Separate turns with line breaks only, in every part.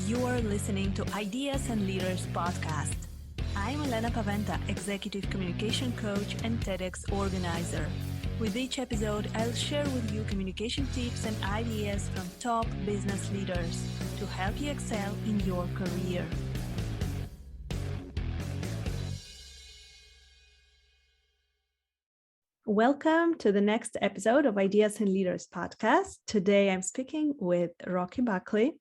You are listening to Ideas and Leaders podcast. I'm Elena Paweta, Executive Communication Coach and TEDx organizer. With each episode, I'll share with you communication tips and ideas from top business leaders to help you excel in your career. Welcome to the next episode of Ideas and Leaders podcast. Today I'm speaking with Rocky Buckley,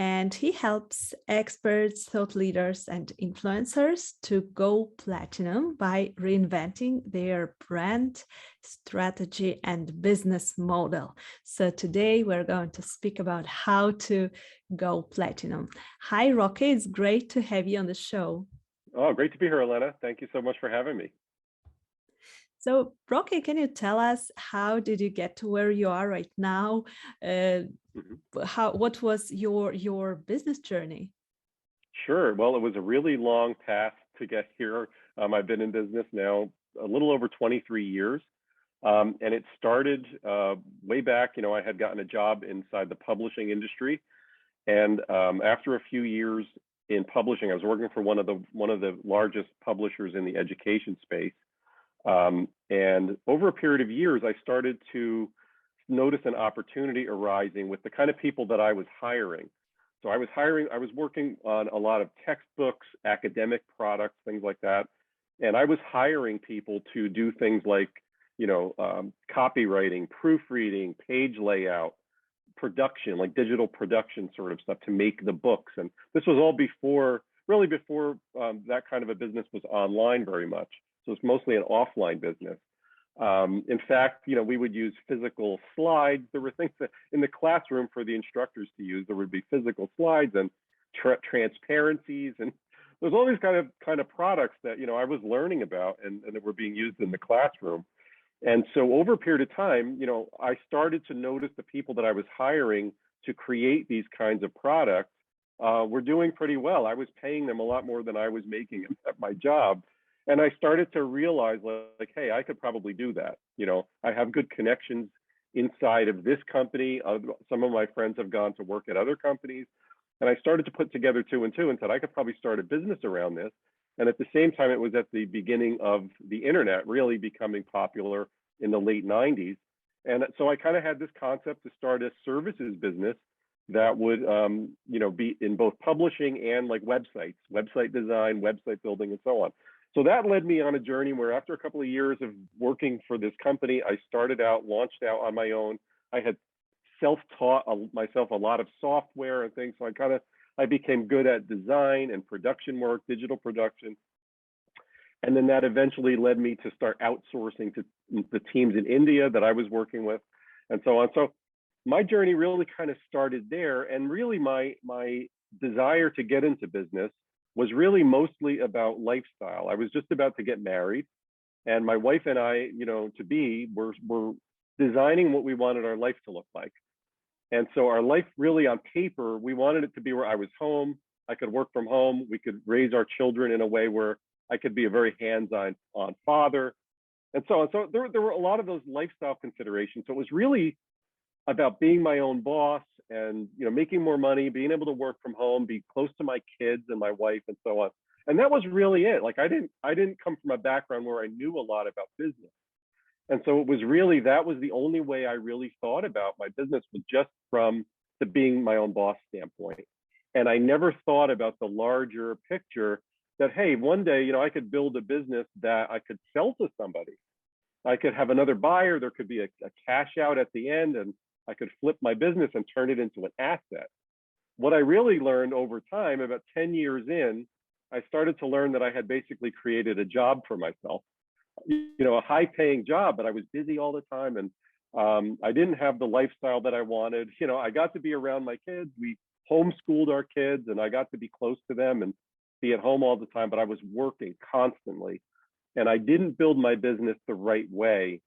and he helps experts, thought leaders, and influencers to go platinum by reinventing their brand, strategy, and business model. So today we're going to speak about how to go platinum. Hi, Rocky. It's great to have you on the show.
Oh, great to be here, Elena. Thank you so much for having me.
So, Rocky, can you tell us how did you get to where you are right now? What was your business journey?
Sure. Well, it was a really long path to get here. I've been in business now a little over 23 years. And it started way back. I had gotten a job inside the publishing industry. And after a few years in publishing, I was working for one of the largest publishers in the education space. And over a period of years, I started to notice an opportunity arising with the kind of people that I was hiring. So I was working on a lot of textbooks, academic products, things like that. And I was hiring people to do things like, copywriting, proofreading, page layout, production, like digital production sort of stuff to make the books. And this was all before that kind of a business was online very much. So it's mostly an offline business. In fact, we would use physical slides. There were things that in the classroom for the instructors to use. There would be physical slides and transparencies, and there's all these kind of products that I was learning about and that were being used in the classroom. And so over a period of time, I started to notice the people that I was hiring to create these kinds of products were doing pretty well. I was paying them a lot more than I was making at my job. And I started to realize, like, hey, I could probably do that. I have good connections inside of this company. Some of my friends have gone to work at other companies. And I started to put together two and two and said, I could probably start a business around this. And at the same time, it was at the beginning of the internet really becoming popular in the late 90s. And so I kind of had this concept to start a services business that would, be in both publishing and like websites, website design, website building, and so on. So that led me on a journey where after a couple of years of working for this company, I launched out on my own. I had self-taught myself a lot of software and things. So I became good at design and production work, digital production. And then that eventually led me to start outsourcing to the teams in India that I was working with and so on. So my journey really kind of started there. And really my desire to get into business was really mostly about lifestyle. I was just about to get married, and my wife and I, were designing what we wanted our life to look like. And so our life really on paper, we wanted it to be where I was home, I could work from home, we could raise our children in a way where I could be a very hands-on father, and so on. So there were a lot of those lifestyle considerations. So it was really about being my own boss and making more money, being able to work from home, be close to my kids and my wife and so on. And that was really it. Like I didn't come from a background where I knew a lot about business. And so it was really, that was the only way I really thought about my business, was just from the being my own boss standpoint. And I never thought about the larger picture that, hey, one day, I could build a business that I could sell to somebody. I could have another buyer. There could be a cash out at the end, and I could flip my business and turn it into an asset. What I really learned over time, about 10 years in, I started to learn that I had basically created a job for myself, a high-paying job, but I was busy all the time, and I didn't have the lifestyle that I wanted. I got to be around my kids. We homeschooled our kids, and I got to be close to them and be at home all the time, but I was working constantly, and I didn't build my business the right way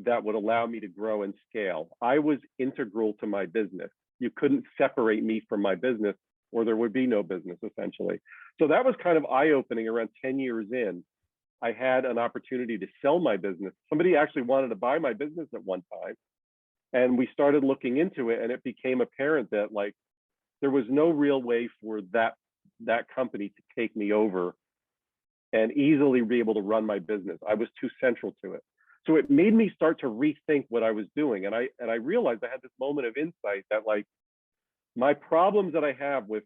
that would allow me to grow and scale. I was integral to my business. You couldn't separate me from my business, or there would be no business, essentially. So that was kind of eye-opening. Around 10 years in, I had an opportunity to sell my business. Somebody actually wanted to buy my business at one time, and we started looking into it, and it became apparent that, like, there was no real way for that company to take me over and easily be able to run my business. I was too central to it. So it made me start to rethink what I was doing. And I realized I had this moment of insight that, like, my problems that I have with,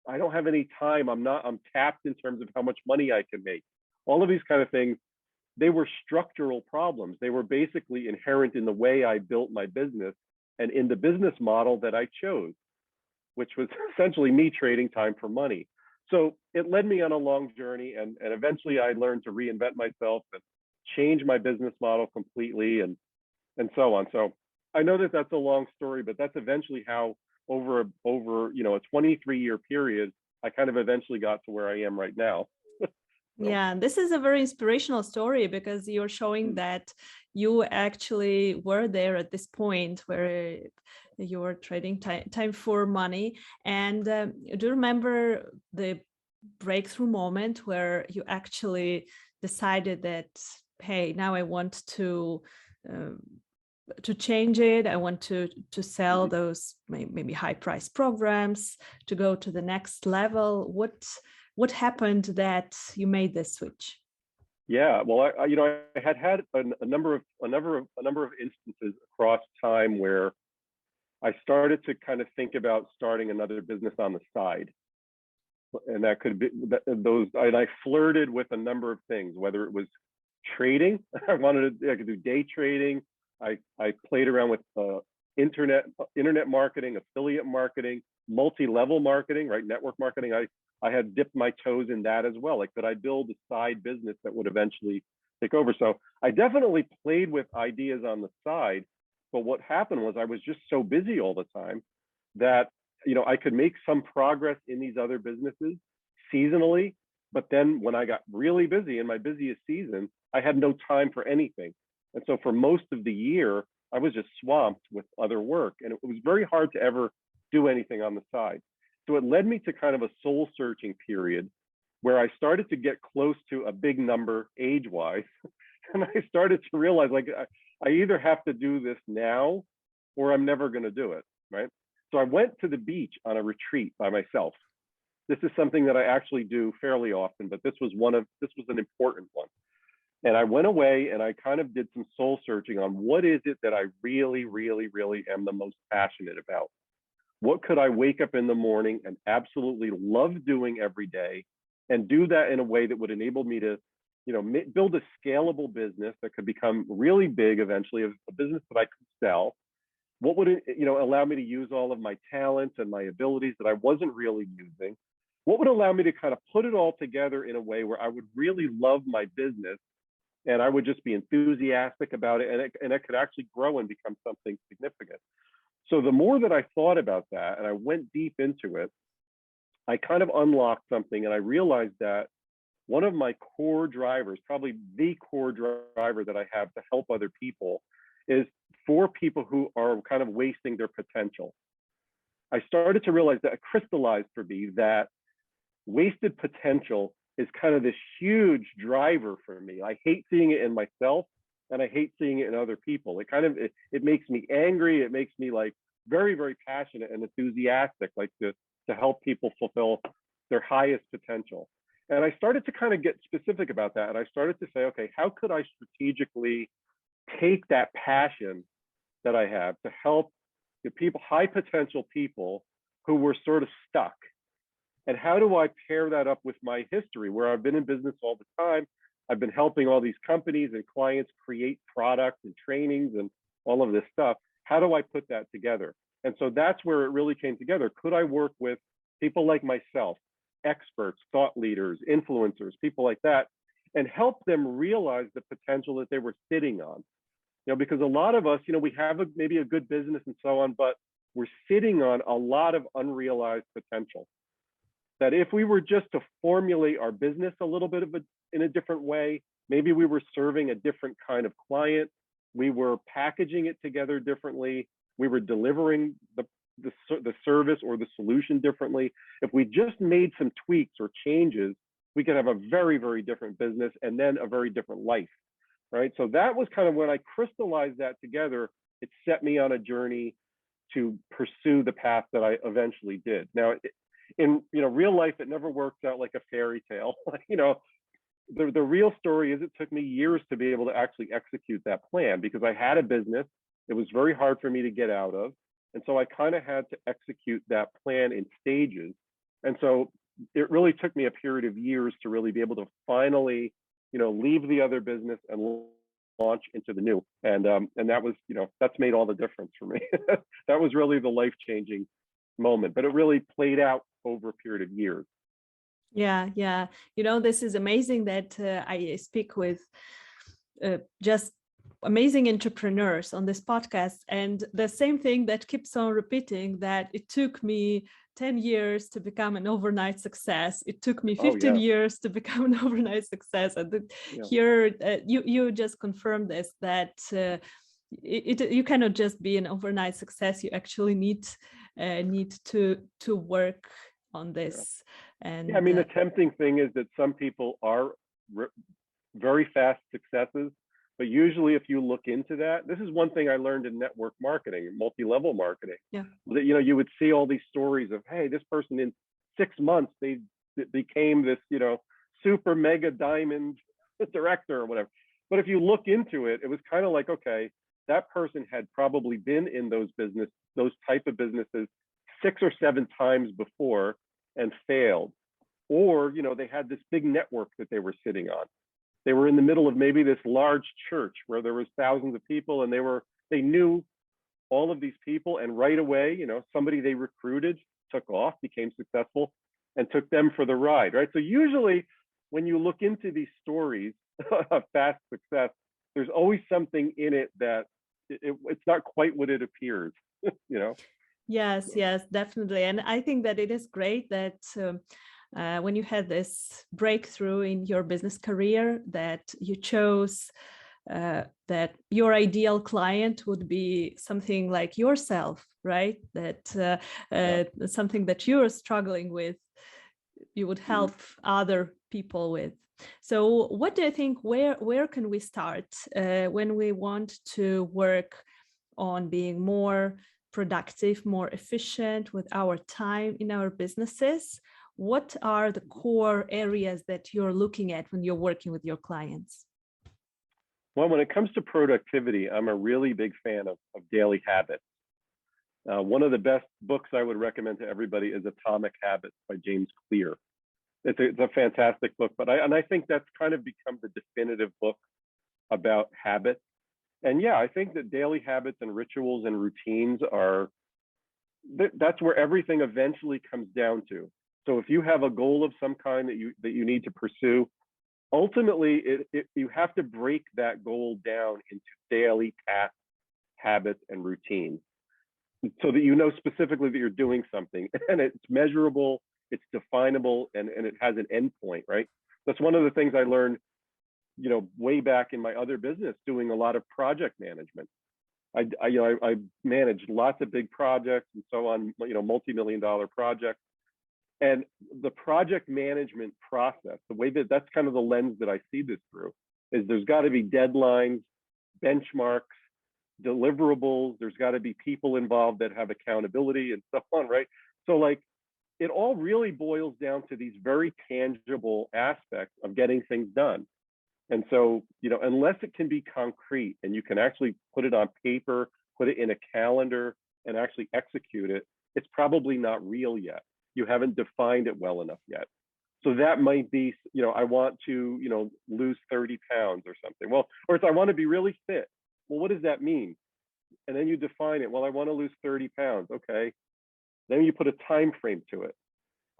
I don't have any time. I'm tapped in terms of how much money I can make. All of these kind of things, they were structural problems. They were basically inherent in the way I built my business and in the business model that I chose, which was essentially me trading time for money. So it led me on a long journey, and eventually I learned to reinvent myself and change my business model completely, and so on. So I know that that's a long story, but that's eventually how over a 23-year period, I kind of eventually got to where I am right now. So.
Yeah, this is a very inspirational story, because you're showing that you actually were there at this point where you were trading time for money. And do you remember the breakthrough moment where you actually decided that, hey, now I want to change it. I want to sell those maybe high price programs, to go to the next level. What happened that you made this switch?
Yeah, well, I had a number of instances across time where I started to kind of think about starting another business on the side, and that could be those. I flirted with a number of things, whether it was trading. I could do day trading. I played around with internet marketing, affiliate marketing, multi-level marketing, right? Network marketing. I had dipped my toes in that as well. Like, could I build a side business that would eventually take over? So I definitely played with ideas on the side. But what happened was I was just so busy all the time that, I could make some progress in these other businesses seasonally. But then when I got really busy in my busiest season, I had no time for anything. And so for most of the year, I was just swamped with other work. And it was very hard to ever do anything on the side. So it led me to kind of a soul searching period where I started to get close to a big number age-wise. And I started to realize, like, I either have to do this now or I'm never going to do it, right? So I went to the beach on a retreat by myself. This is something that I actually do fairly often, but this was an important one. And I went away and I kind of did some soul searching on what is it that I really, really, really am the most passionate about. What could I wake up in the morning and absolutely love doing every day, and do that in a way that would enable me to, build a scalable business that could become really big eventually, a business that I could sell. What would it, allow me to use all of my talents and my abilities that I wasn't really using? What would allow me to kind of put it all together in a way where I would really love my business and I would just be enthusiastic about it, and it could actually grow and become something significant. So the more that I thought about that and I went deep into it, I kind of unlocked something, and I realized that one of my core drivers, probably the core driver that I have to help other people, is for people who are kind of wasting their potential. I started to realize that it crystallized for me that wasted potential is kind of this huge driver for me. I hate seeing it in myself, and I hate seeing it in other people. It makes me angry. It makes me, like, very, very passionate and enthusiastic, like to help people fulfill their highest potential. And I started to kind of get specific about that. And I started to say, okay, how could I strategically take that passion that I have to help the people, high potential people who were sort of stuck? And how do I pair that up with my history, where I've been in business all the time? I've been helping all these companies and clients create products and trainings and all of this stuff. How do I put that together? And so that's where it really came together. Could I work with people like myself, experts, thought leaders, influencers, people like that, and help them realize the potential that they were sitting on? Because a lot of us, we have maybe a good business and so on, but we're sitting on a lot of unrealized potential. That if we were just to formulate our business a little bit in a different way, maybe we were serving a different kind of client, we were packaging it together differently, we were delivering the service or the solution differently. If we just made some tweaks or changes, we could have a very, very different business and then a very different life, right? So that was kind of when I crystallized that together. It set me on a journey to pursue the path that I eventually did. Now, in real life, it never works out like a fairy tale. The real story is it took me years to be able to actually execute that plan because I had a business. It was very hard for me to get out of. And so I kind of had to execute that plan in stages. And so it really took me a period of years to really be able to finally, leave the other business and launch into the new. And that was, that's made all the difference for me. That was really the life-changing moment, but it really played out over a period of years.
Yeah, yeah. This is amazing that I speak with just amazing entrepreneurs on this podcast. And the same thing that keeps on repeating, that it took me 10 years to become an overnight success. It took me 15 years to become an overnight success. And here you just confirmed this, that you cannot just be an overnight success. You actually need to work on this. And
the tempting thing is that some people are very fast successes, but usually if you look into that, this is one thing I learned in network marketing, multi-level marketing, that you would see all these stories of, hey, this person in 6 months they became this super mega diamond director or whatever. But if you look into it, it was kind of like, okay, that person had probably been in those type of businesses 6 or 7 times before and failed, or they had this big network that they were sitting on. They were in the middle of maybe this large church where there was thousands of people, and they knew all of these people, and right away, somebody they recruited took off, became successful, and took them for the ride, right? So usually when you look into these stories of fast success, there's always something in it that it's not quite what it appears,
Yes, definitely. And I think that it is great that when you had this breakthrough in your business career, that you chose that your ideal client would be something like yourself, right? That something that you're struggling with, you would help other people with. So what do you think, where can we start when we want to work on being more productive, more efficient with our time in our businesses? What are the core areas that you're looking at when you're working with your clients?
Well, when it comes to productivity, I'm a really big fan of daily habits. One of the best books I would recommend to everybody is Atomic Habits by James Clear. It's a fantastic book, but I think that's kind of become the definitive book about habits. And I think that daily habits and rituals and routines that's where everything eventually comes down to. So if you have a goal of some kind that you need to pursue, ultimately you have to break that goal down into daily tasks, habits, and routines, so that specifically that you're doing something and it's measurable, it's definable, and it has an endpoint, right? That's one of the things I learned way back in my other business, doing a lot of project management. I managed lots of big projects and so on, multi-million-dollar projects. And the project management process, the way that's kind of the lens that I see this through, is there's got to be deadlines, benchmarks, deliverables. There's got to be people involved that have accountability and so on, right? So it all really boils down to these very tangible aspects of getting things done. And so, unless it can be concrete and you can actually put it on paper, put it in a calendar, and actually execute it, it's probably not real yet. You haven't defined it well enough yet. So that might be, I want to, lose 30 pounds or something. Well, or it's I want to be really fit. Well, what does that mean? And then you define it. Well, I want to lose 30 pounds. Okay. Then you put a time frame to it.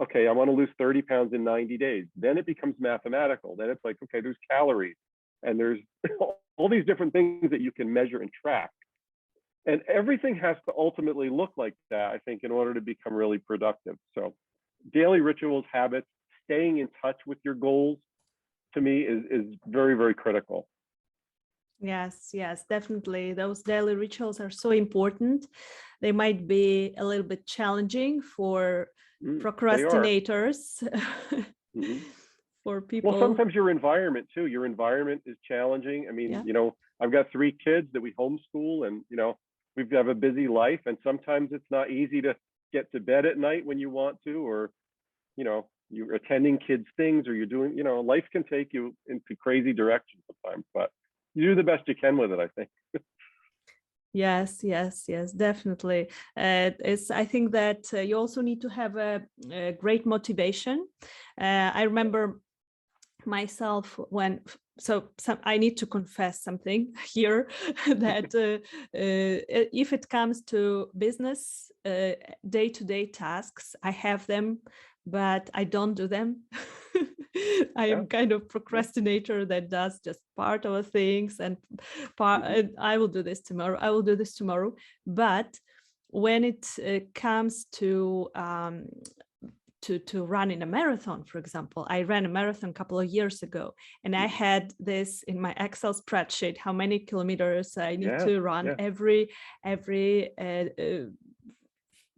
Okay, I want to lose 30 pounds in 90 days. Then it becomes mathematical. Then it's like, okay, there's calories and there's all these different things that you can measure and track. And everything has to ultimately look like that, I think, in order to become really productive. So daily rituals, habits, staying in touch with your goals, to me, is very, very critical.
Yes, definitely. Those daily rituals are so important. They might be a little bit challenging for procrastinators, for people.
Well, sometimes your environment too. Your environment is challenging. I mean, I've got 3 kids that we homeschool, and we have a busy life, and sometimes it's not easy to get to bed at night when you want to, or, you're attending kids' things, or you're doing, life can take you into crazy directions sometimes, but you do the best you can with it, I think.
Yes, yes, yes, definitely. I think that you also need to have a great motivation. I remember myself I need to confess something here that if it comes to business day-to-day tasks, I have them, but I don't do them. I am kind of procrastinator that does just part of the things, and I will do this tomorrow. I will do this tomorrow. But when it comes to running a marathon, for example, I ran a marathon a couple of years ago, and I had this in my Excel spreadsheet, how many kilometers I need to run every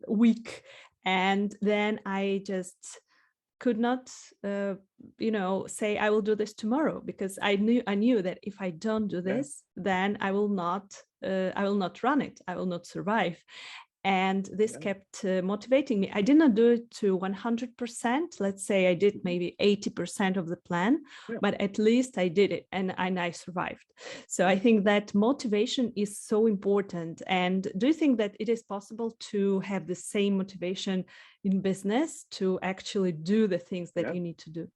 week. And then I just could not say I will do this tomorrow, because I knew that if I don't do this, then I will not run it. I will not survive. And this kept motivating me. I did not do it to 100%. Let's say I did maybe 80% of the plan, but at least I did it, and I survived. So I think that motivation is so important. And do you think that it is possible to have the same motivation in business, to actually do the things that you need to do?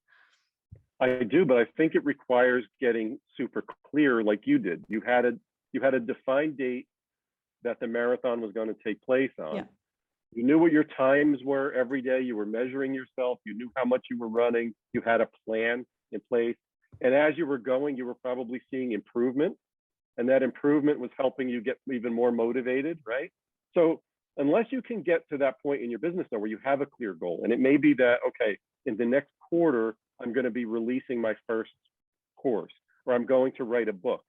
I do, but I think it requires getting super clear, like you did. You had a defined date that the marathon was going to take place on. You knew what your times were every day. You were measuring yourself. You knew how much you were running. You had a plan in place. And as you were going, you were probably seeing improvement. And that improvement was helping you get even more motivated, right? So unless you can get to that point in your business though, where you have a clear goal, and it may be that, okay, in the next quarter, I'm going to be releasing my first course, or I'm going to write a book,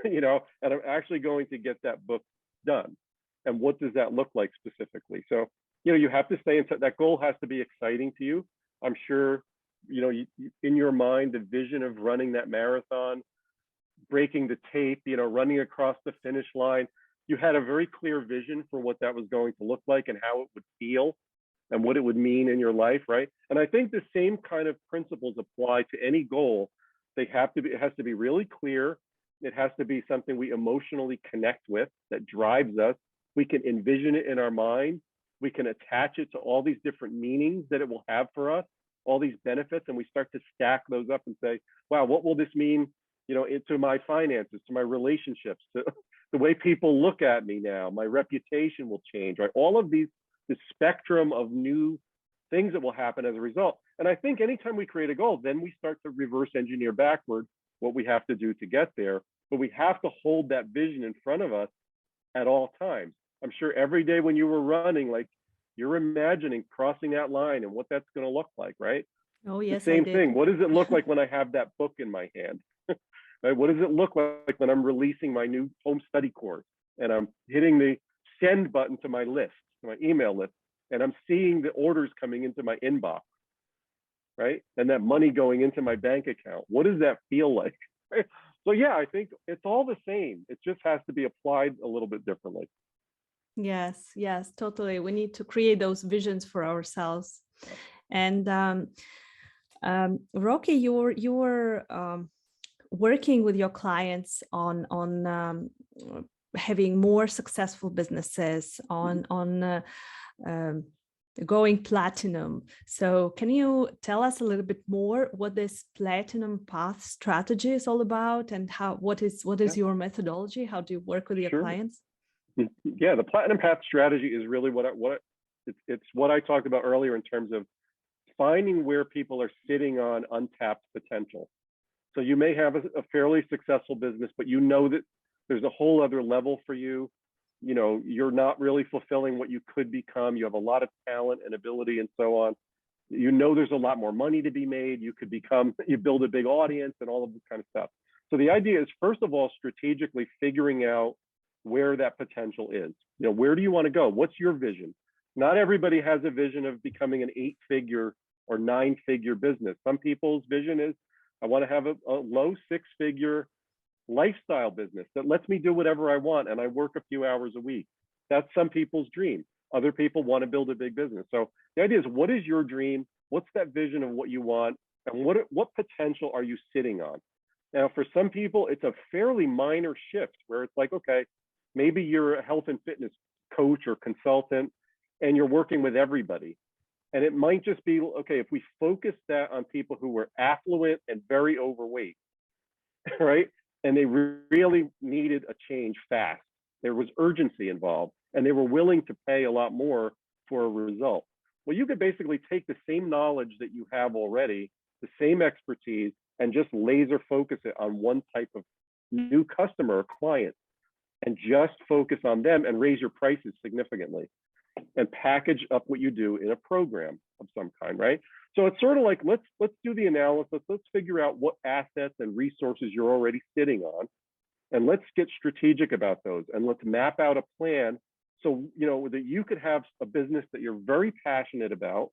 and I'm actually going to get that book done. And what does that look like specifically? So, you have to stay in that goal has to be exciting to you. I'm sure, in your mind, the vision of running that marathon, breaking the tape, running across the finish line, you had a very clear vision for what that was going to look like and how it would feel and what it would mean in your life, right? And I think the same kind of principles apply to any goal. It has to be really clear. It has to be something we emotionally connect with, that drives us. We can envision it in our mind. We can attach it to all these different meanings that it will have for us, all these benefits, and we start to stack those up and say, wow, what will this mean, to my finances, to my relationships, to the way people look at me now, my reputation will change, right? All of the spectrum of new things that will happen as a result. And I think anytime we create a goal, then we start to reverse engineer backward what we have to do to get there. But we have to hold that vision in front of us at all times. I'm sure every day when you were running, like, you're imagining crossing that line and what that's going to look like, right?
Oh, yes,
the same thing. What does it look like when I have that book in my hand? Right? What does it look like when I'm releasing my new home study course and I'm hitting the send button to my list, to my email list, and I'm seeing the orders coming into my inbox, right? And that money going into my bank account. What does that feel like? Right? So yeah, I think it's all the same. It just has to be applied a little bit differently.
Yes, yes, totally. We need to create those visions for ourselves. And Rocky, you were working with your clients on having more successful businesses, on going platinum. So can you tell us a little bit more what this platinum path strategy is all about, and what is your methodology? How do you work with your clients?
Yeah, the platinum path strategy is really it's what I talked about earlier in terms of finding where people are sitting on untapped potential. So you may have a fairly successful business, but you know that there's a whole other level for you. You're not really fulfilling what you could become. You have a lot of talent and ability and so on. There's a lot more money to be made. You build a big audience and all of this kind of stuff. So the idea is, first of all, strategically figuring out where that potential is. Where do you want to go? What's your vision? Not everybody has a vision of becoming an 8-figure or 9-figure business. Some people's vision is, I want to have a low 6-figure lifestyle business that lets me do whatever I want and I work a few hours a week. That's some people's dream. Other people want to build a big business. So the idea is, what is your dream? What's that vision of what you want? And what potential are you sitting on? Now, for some people, it's a fairly minor shift where it's like, okay, maybe you're a health and fitness coach or consultant and you're working with everybody. And it might just be, okay, if we focus that on people who were affluent and very overweight, right? And they really needed a change fast. There was urgency involved, and they were willing to pay a lot more for a result. Well, you could basically take the same knowledge that you have already, the same expertise, and just laser focus it on one type of new customer or client, and just focus on them and raise your prices significantly and package up what you do in a program of some kind, right? So it's sort of like, let's do the analysis. Let's figure out what assets and resources you're already sitting on, and let's get strategic about those, and let's map out a plan so that you could have a business that you're very passionate about.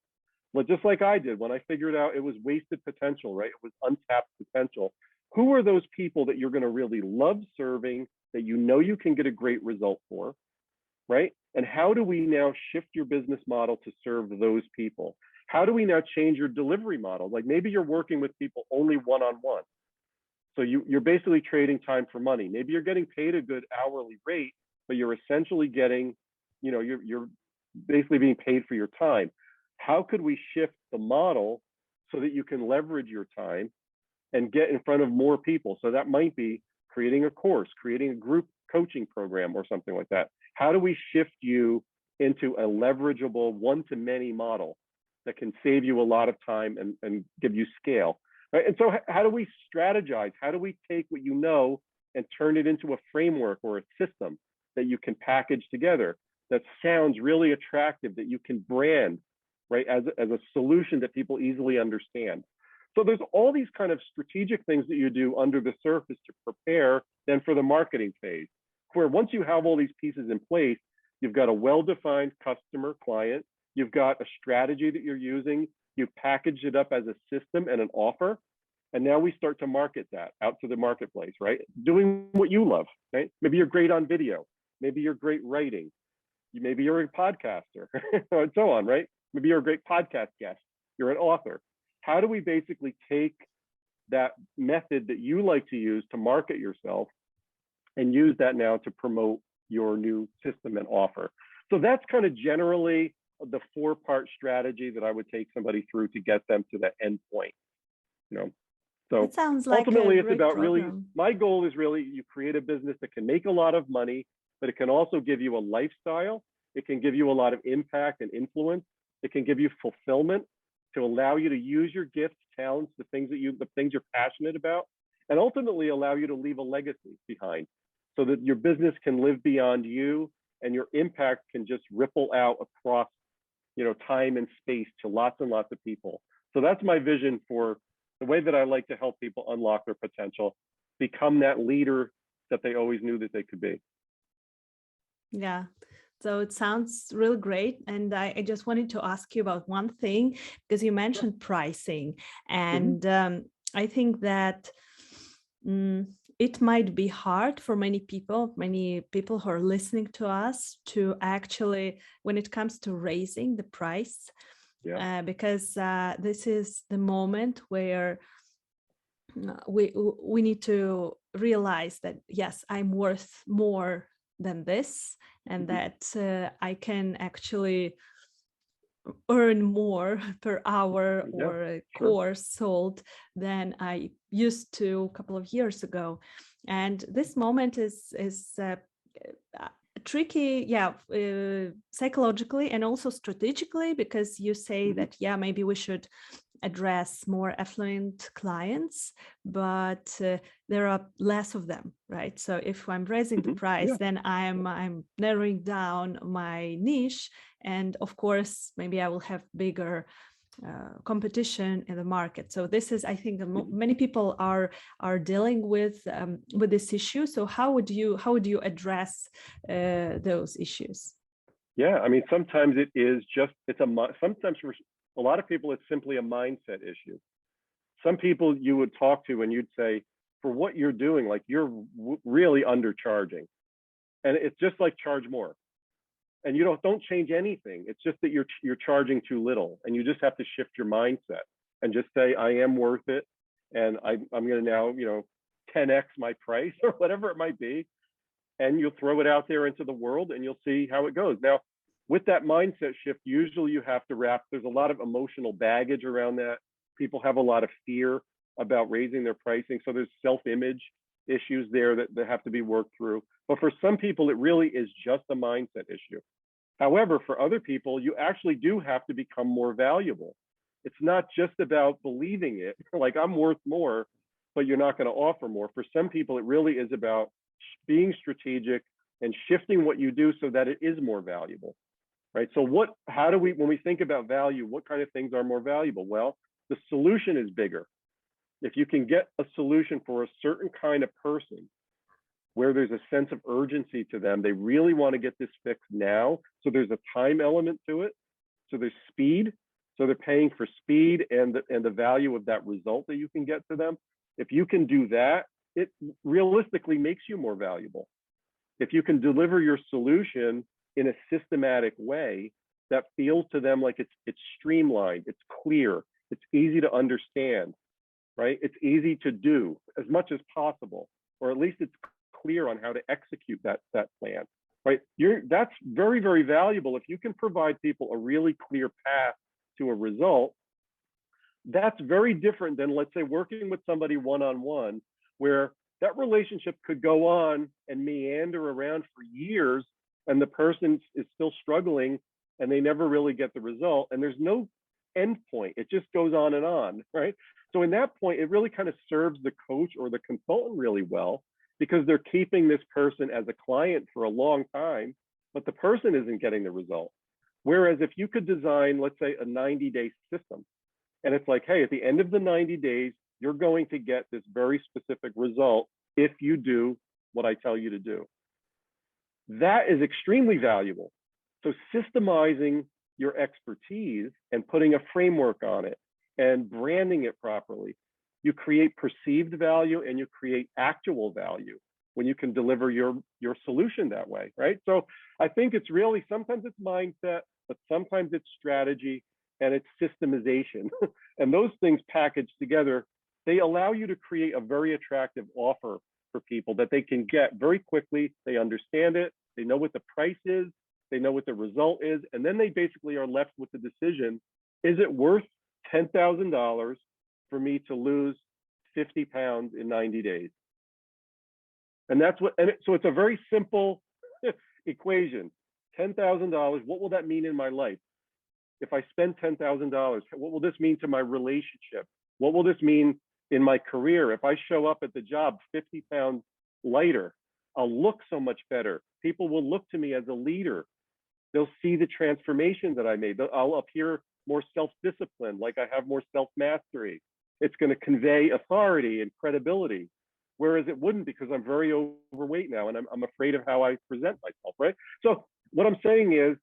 But just like I did when I figured out it was wasted potential, right? It was untapped potential. Who are those people that you're going to really love serving, that you can get a great result for, right? And how do we now shift your business model to serve those people? How do we now change your delivery model? Like maybe you're working with people only one-on-one. So you're basically trading time for money. Maybe you're getting paid a good hourly rate, but you're essentially getting, you're basically being paid for your time. How could we shift the model so that you can leverage your time and get in front of more people? So that might be creating a course, creating a group coaching program or something like that. How do we shift you into a leverageable one-to-many model that can save you a lot of time and give you scale? Right? And so how do we strategize? How do we take what you know and turn it into a framework or a system that you can package together that sounds really attractive, that you can brand, right, as a solution that people easily understand? So there's all these kind of strategic things that you do under the surface to prepare then for the marketing phase, where once you have all these pieces in place, you've got a well-defined customer client, you've got a strategy that you're using, you've packaged it up as a system and an offer, and now we start to market that out to the marketplace, right? Doing what you love, right? Maybe you're great on video, maybe you're great writing, maybe you're a podcaster, and so on, right? Maybe you're a great podcast guest, you're an author. How do we basically take that method that you like to use to market yourself and use that now to promote your new system and offer? So that's kind of generally the 4-part strategy that I would take somebody through to get them to that end point. So
it sounds like
ultimately it's
great
about
program.
really, my goal is really you create a business that can make a lot of money, but it can also give you a lifestyle. It can give you a lot of impact and influence. It can give you fulfillment to allow you to use your gifts, talents, the things you're passionate about, and ultimately allow you to leave a legacy behind so that your business can live beyond you and your impact can just ripple out across, time and space to lots and lots of people. So that's my vision for the way that I like to help people unlock their potential, become that leader that they always knew that they could be.
Yeah. So it sounds really great. And I just wanted to ask you about one thing, because you mentioned pricing. And I think that it might be hard for many people who are listening to us to actually, when it comes to raising the price, because this is the moment where we need to realize that, yes, I'm worth more than this, and that I can actually earn more per hour or a course sold than I used to a couple of years ago. And this moment is tricky, psychologically and also strategically, because you say that, maybe we should address more affluent clients, but there are less of them, right? So if I'm raising the price, then I'm narrowing down my niche, and of course, maybe I will have bigger competition in the market. So this is, I think, many people are dealing with this issue. So how would you address those issues?
Yeah, I mean, sometimes sometimes for a lot of people, it's simply a mindset issue. Some people you would talk to and you'd say, for what you're doing, like you're really undercharging. And it's just like charge more. And you don't change anything. It's just that you're charging too little, and you just have to shift your mindset and just say, I am worth it, and I'm going to now 10x my price or whatever it might be, and you'll throw it out there into the world, and you'll see how it goes. Now, with that mindset shift, usually you have to there's a lot of emotional baggage around that. People have a lot of fear about raising their pricing, so there's self-image issues there that have to be worked through. But for some people, it really is just a mindset issue. However, for other people, you actually do have to become more valuable. It's not just about believing it, like I'm worth more, but you're not going to offer more. For some people, it really is about being strategic and shifting what you do so that it is more valuable, right? So when we think about value, what kind of things are more valuable? Well, the solution is bigger. If you can get a solution for a certain kind of person where there's a sense of urgency to them, they really want to get this fixed now. So there's a time element to it. So there's speed. So they're paying for speed and the value of that result that you can get to them. If you can do that, it realistically makes you more valuable. If you can deliver your solution in a systematic way that feels to them like it's streamlined, it's clear, it's easy to understand, right? It's easy to do as much as possible, or at least it's clear on how to execute that plan, right? That's very, very valuable. If you can provide people a really clear path to a result, that's very different than, let's say, working with somebody one-on-one, where that relationship could go on and meander around for years, and the person is still struggling and they never really get the result, and there's no end point. It just goes on, right? So in that point, it really kind of serves the coach or the consultant really well, because they're keeping this person as a client for a long time, but the person isn't getting the result. Whereas if you could design, let's say, a 90-day system, and it's like, hey, at the end of the 90 days, you're going to get this very specific result if you do what I tell you to do. That is extremely valuable. So systemizing your expertise and putting a framework on it and branding it properly, you create perceived value and you create actual value when you can deliver your solution that way, right? So I think it's really, sometimes it's mindset, but sometimes it's strategy and it's systemization. And those things packaged together, they allow you to create a very attractive offer for people that they can get very quickly. They understand it, they know what the price is, they know what the result is, and then they basically are left with the decision, is it worth $10,000 for me to lose 50 pounds in 90 days? And that's what, so it's a very simple equation. $10,000, what will that mean in my life? If I spend $10,000, what will this mean to my relationship? What will this mean in my career? If I show up at the job 50 pounds lighter, I'll look so much better. People will look to me as a leader. They'll see the transformation that I made. I'll appear more self-disciplined, like I have more self-mastery. It's going to convey authority and credibility, whereas it wouldn't, because I'm very overweight now and I'm afraid of how I present myself, right? So what I'm saying is,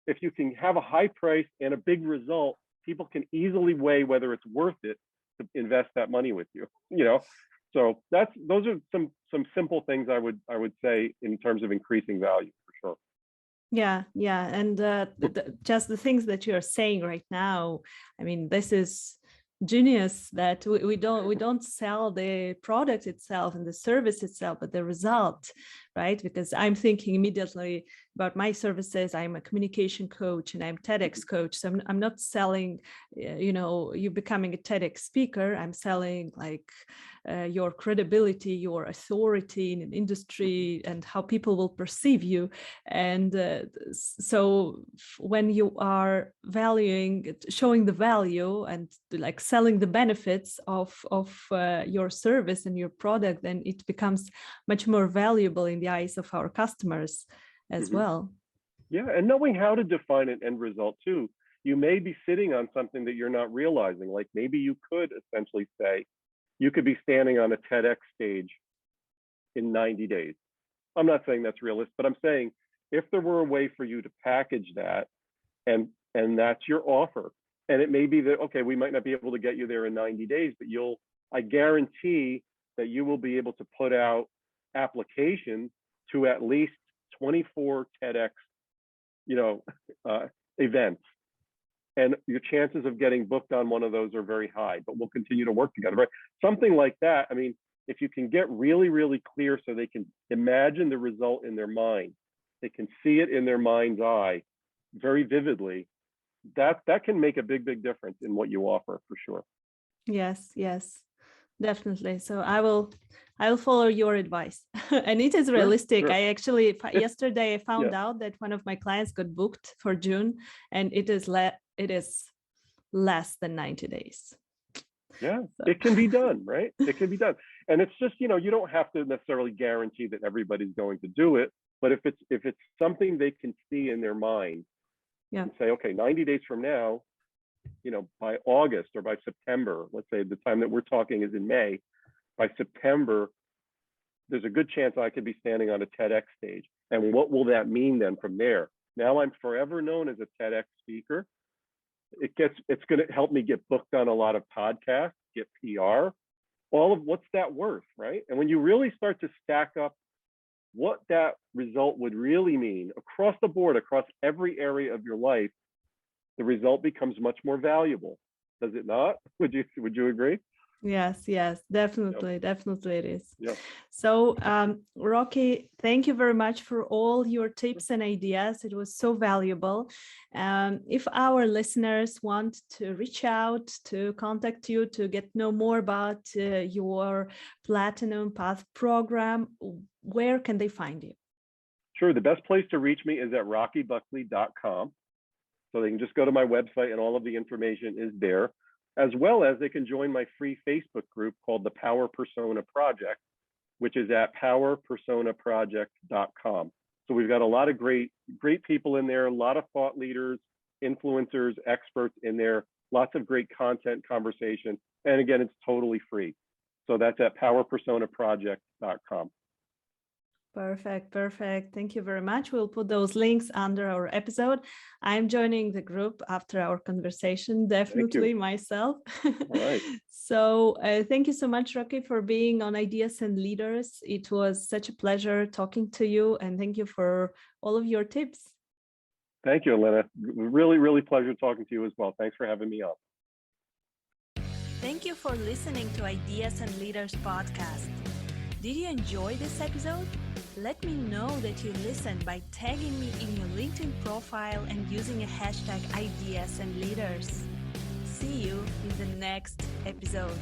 if you can have a high price and a big result, people can easily weigh whether it's worth it to invest that money with you, So those are some simple things I would say in terms of increasing value, for sure.
Yeah, and just the things that you're saying right now, I mean, this is genius, that we don't sell the product itself and the service itself, but the result, right? Because I'm thinking immediately about my services. I'm a communication coach and I'm TEDx coach. So I'm not selling, you becoming a TEDx speaker. I'm selling like your credibility, your authority in an industry, and how people will perceive you. And so when you are showing the value and like selling the benefits of your service and your product, then it becomes much more valuable in the eyes of our customers as well.
Yeah, and knowing how to define an end result too. You may be sitting on something that you're not realizing. Like maybe you could essentially say, you could be standing on a TEDx stage in 90 days. I'm not saying that's realistic, but I'm saying if there were a way for you to package that, and that's your offer, and it may be that, okay, we might not be able to get you there in 90 days, but I guarantee that you will be able to put out applications to at least 24 TEDx, events. And your chances of getting booked on one of those are very high, but we'll continue to work together. Right? Something like that. I mean, if you can get really, really clear so they can imagine the result in their mind, they can see it in their mind's eye very vividly, that can make a big, big difference in what you offer for sure.
Yes, definitely. So I will follow your advice. And it is realistic.
Sure.
I actually, yesterday I found out that one of my clients got booked for June, and it is less than 90 days.
Yeah, so. It can be done, right? It can be done. And it's just, you don't have to necessarily guarantee that everybody's going to do it, but if it's something they can see in their mind, and say, okay, 90 days from now, by August or by September, let's say the time that we're talking is in May, by September, there's a good chance I could be standing on a TEDx stage. And what will that mean then from there? Now I'm forever known as a TEDx speaker. It's going to help me get booked on a lot of podcasts, get PR, all of what's that worth, right? And when you really start to stack up what that result would really mean across the board, across every area of your life, the result becomes much more valuable. Does it not? Would you agree?
Yes, definitely. Definitely it is.
Yeah.
So, Rocky, thank you very much for all your tips and ideas. It was so valuable. If our listeners want to reach out, to contact you, to get know more about your Platinum Path program, where can they find you?
Sure. The best place to reach me is at rockybuckley.com. So they can just go to my website and all of the information is there, as well as they can join my free Facebook group called the Power Persona Project, which is at powerpersonaproject.com. So we've got a lot of great people in there, a lot of thought leaders, influencers, experts in there, lots of great content, conversation. And again, it's totally free. So that's at powerpersonaproject.com.
Perfect. Thank you very much. We'll put those links under our episode. I'm joining the group after our conversation, definitely myself.
All right.
So thank you so much, Rocky, for being on Ideas and Leaders. It was such a pleasure talking to you, and thank you for all of your tips.
Thank you, Elena. Really, really pleasure talking to you as well. Thanks for having me on.
Thank you for listening to Ideas and Leaders podcast. Did you enjoy this episode? Let me know that you listened by tagging me in your LinkedIn profile and using a hashtag Ideas and Leaders. See you in the next episode.